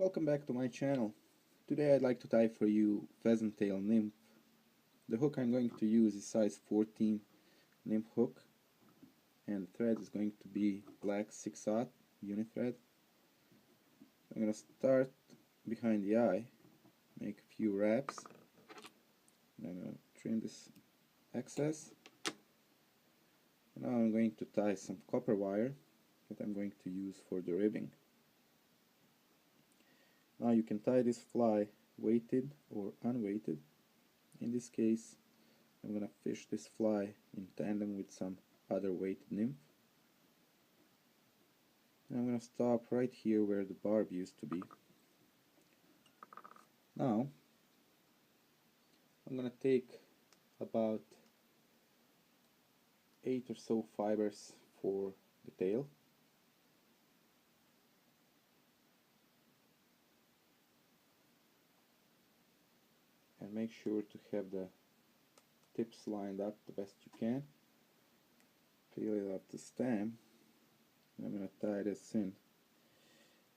Welcome back to my channel. Today I'd like to tie for you Pheasant Tail Nymph. The hook I'm going to use is size 14 nymph hook, and the thread is going to be black 6/0 uni thread. I'm going to start behind the eye, make a few wraps, and I'm going to trim this excess. And now I'm going to tie some copper wire that I'm going to use for the ribbing. Now you can tie this fly weighted or unweighted. In this case, I'm going to fish this fly in tandem with some other weighted nymph. And I'm going to stop right here where the barb used to be. Now, I'm going to take about 8 or so fibers for the tail. And make sure to have the tips lined up the best you can. Peel it off the stem. And I'm going to tie this in.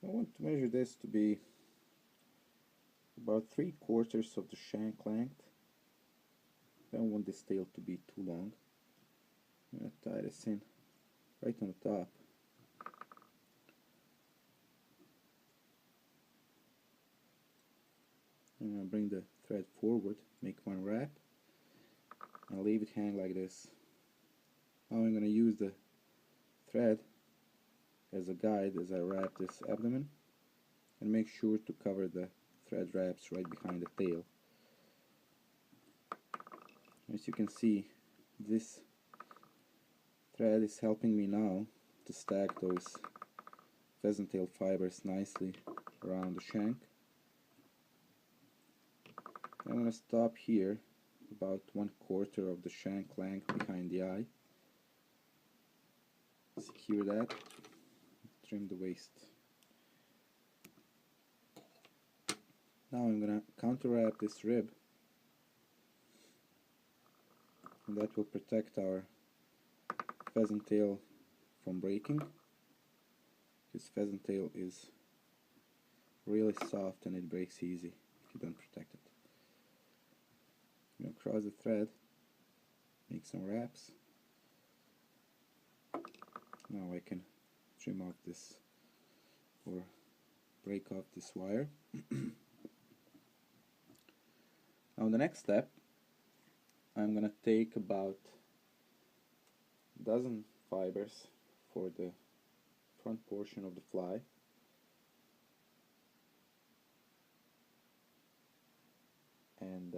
I want to measure this to be about 3/4 of the shank length. I don't want this tail to be too long. I'm going to tie this in right on the top. I'm going to bring the thread forward, make one wrap, and I'll leave it hang like this. Now I'm going to use the thread as a guide as I wrap this abdomen, and make sure to cover the thread wraps right behind the tail. As you can see, this thread is helping me now to stack those pheasant tail fibers nicely around the shank. I'm going to stop here about 1/4 of the shank length behind the eye. Secure that, trim the waist. Now I'm going to counter wrap this rib, and that will protect our pheasant tail from breaking. This pheasant tail is really soft and it breaks easy if you don't protect it. I'm going to cross the thread, make some wraps. Now I can trim off this or break off this wire. Now the next step, I'm going to take about a dozen fibers for the front portion of the fly. And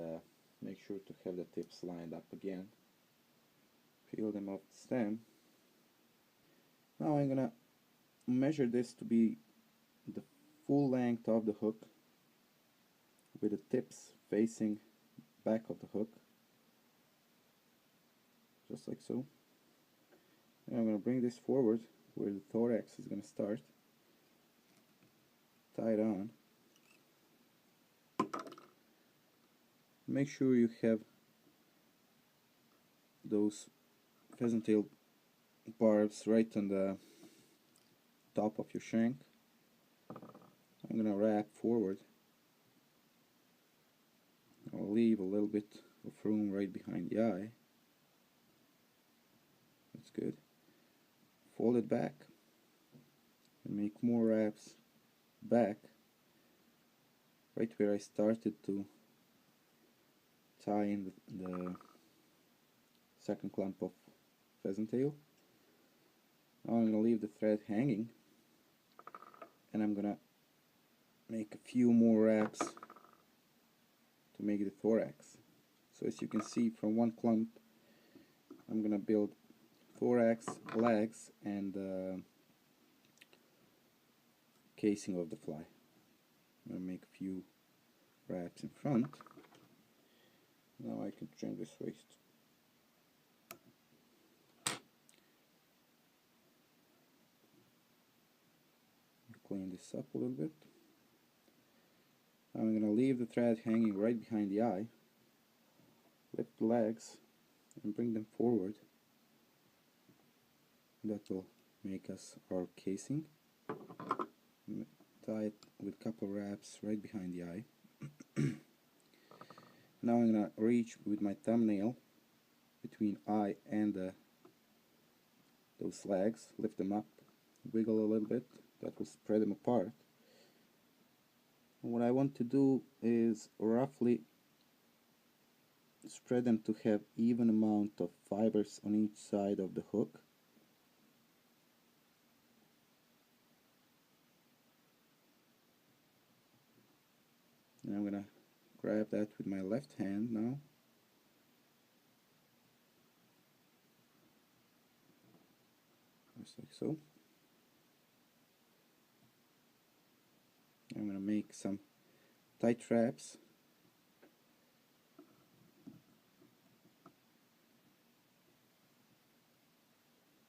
make sure to have the tips lined up again. Peel them off the stem. Now I'm gonna measure this to be the full length of the hook, with the tips facing back of the hook, just like so. And I'm gonna bring this forward where the thorax is gonna start. Tie it on. Make sure you have those pheasant tail barbs right on the top of your shank. I'm going to wrap forward. I'll leave a little bit of room right behind the eye. That's good. Fold it back and make more wraps back right where I started to tie in the second clump of pheasant tail. Now I'm going to leave the thread hanging, and I'm going to make a few more wraps to make the thorax. So as you can see, from one clump I'm going to build thorax, legs, and casing of the fly. I'm going to make a few wraps in front. Now I can trim this waist. Clean this up a little bit. I'm going to leave the thread hanging right behind the eye. Lift the legs and bring them forward. That will make us our casing. tie it with a couple wraps right behind the eye. Now I'm gonna reach with my thumbnail between eye and those legs, lift them up, wiggle a little bit, that will spread them apart. And what I want to do is roughly spread them to have even amount of fibers on each side of the hook. And I'm gonna grab that with my left hand now. Just like so. I'm gonna make some tight wraps.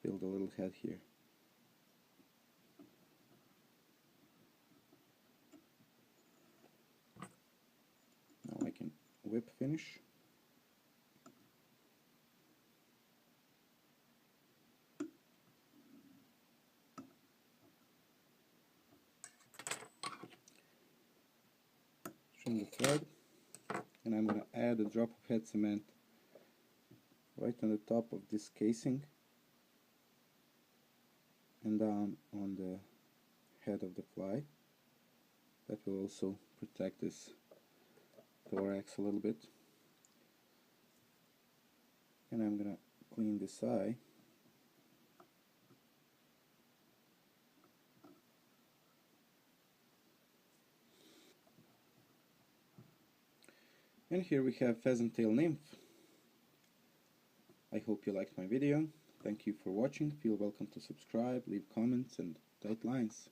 Build a little head here. Now I can whip finish. Trim the thread, and I'm gonna add a drop of head cement right on the top of this casing and down on the head of the fly. That will also protect this thorax a little bit. And I'm gonna clean this eye. And here we have Pheasant Tail Nymph. I hope you liked my video. Thank you for watching. Feel welcome to subscribe, leave comments and tight lines.